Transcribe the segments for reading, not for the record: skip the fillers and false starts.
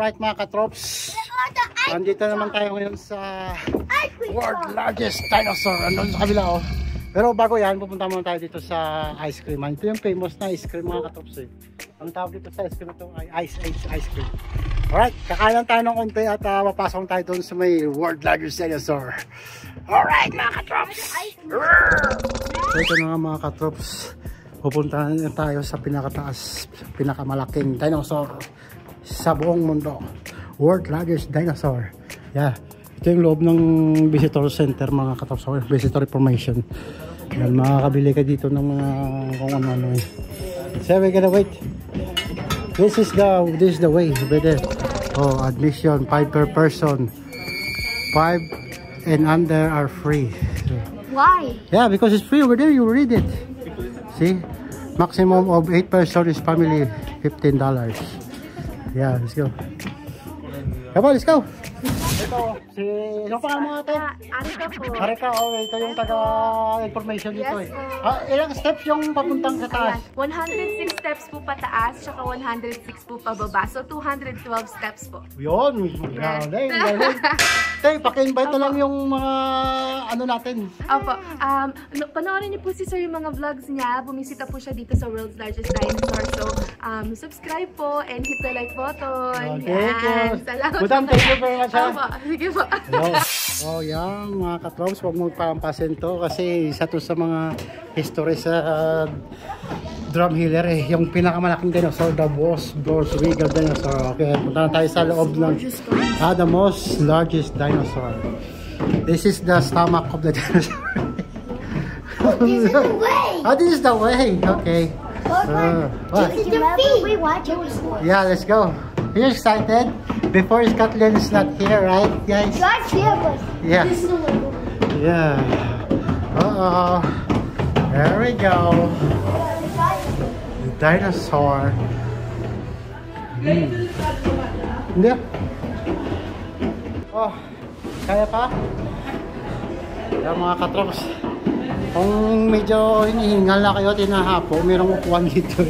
Alright mga katrops, andito naman tayo ngayon sa world largest dinosaur. Andun sa kabila oh. Pero bago yan, pupunta muna tayo dito sa ice cream. Ito yung famous na ice cream mga katrops eh. Ang tawag dito sa ice cream ito ay ice cream. Alright, kakain tayo ng konti at mapasok tayo doon sa may world largest dinosaur. Alright mga katrops. So ito na nga mga katrops, pupunta na tayo sa pinakataas, pinakamalaking dinosaur sa buong mundo. World largest dinosaur. Yeah. Ito yung loob ng visitor center mga katrops, visitor information. Yan, makakabili ka dito ng mga kung ano-ano eh. So we're gonna wait. This is the way over there. Oh, admission 5 per person. 5 and under are free. So, why? Yeah, because it's free over there. You read it. See, maximum of 8 person is family, $15. Yeah, let's go. Come on, let's go. Ito, ano pa nga ito? Arika po. Arika, oh, ito yung taga-information dito eh. Ilang steps yung papuntang sa taas? 106 steps po pataas, tsaka 106 po pababa. So, 212 steps po. Yun, galing. Tay, paki-invite na lang yung mga ano natin. Opo. Panoorin niyo po si Sir yung mga vlogs niya. Bumisita po siya dito sa World's Largest Dinosaur. So, subscribe po and hit the like button. Thank you. Salamat. Madam, thank you very much. Opo. Sige po. Oh, yan mga katrops, huwag mo pampasin to kasi isa to sa mga history sa Drumheller eh. Yung pinakamalaking dinosaur, the most bigger dinosaur. Okay, punta na tayo sa loob ng the most largest dinosaur. This is the stomach of the dinosaur. This is the way. Oh, this is the way. Okay. What? This is the feet. We watch it before. Yeah, let's go. Are you excited? Before Scotland is not here, right, guys? God's here, but yeah. Yeah. Uh-oh. There we go. The dinosaur. Hindi. Oh, kaya pa? Kaya mga katrops, kung medyo hinihingal na kayo, tinahapo, mayroong upuan dito.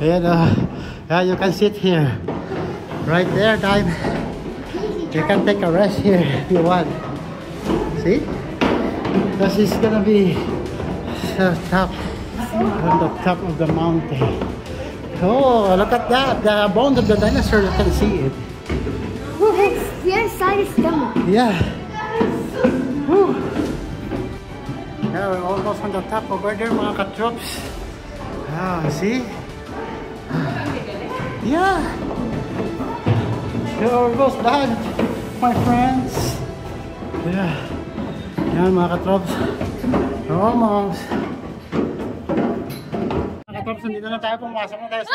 Ayan, you can sit here. Right there, dive. You can take a rest here if you want. See? Because it's gonna be so top on the top of the mountain. Oh, look at that! The bones of the dinosaur, you can see it. the other side is stomach. Yeah. Woo. Yeah, we're almost on the top over there, mga katrops. Ah, see? Yeah. We're almost done, my friends. Yeah. Yan mga katrops. We're almost. Mga katrops, nandito na tayo. Pumasok na tayo sa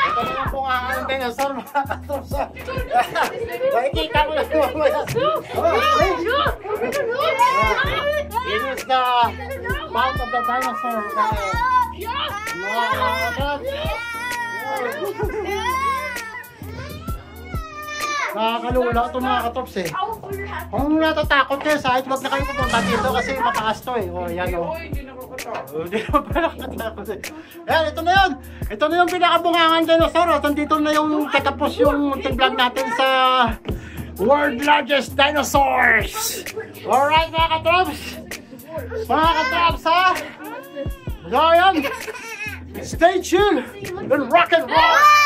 ito na lang pong ang dinosaur mga katrops. Nakikita mo lang mamaya. This is the mouth of the dinosaur. Mga katrops. Nakakalula ito mga katrops eh. Kung natatakot kayo sa height, huwag na kayo pupunta dito kasi mataas to eh. O yan o. Hindi naman pala nakatakot eh. Ayan, ito na yun. Ito na yung pinakabungangan dinosaur. At nandito na yung katapos yung vlog natin sa World Largest Dinosaurs. Alright mga katrops. Mga katrops ha. So yan. Stay tuned and rock and roll.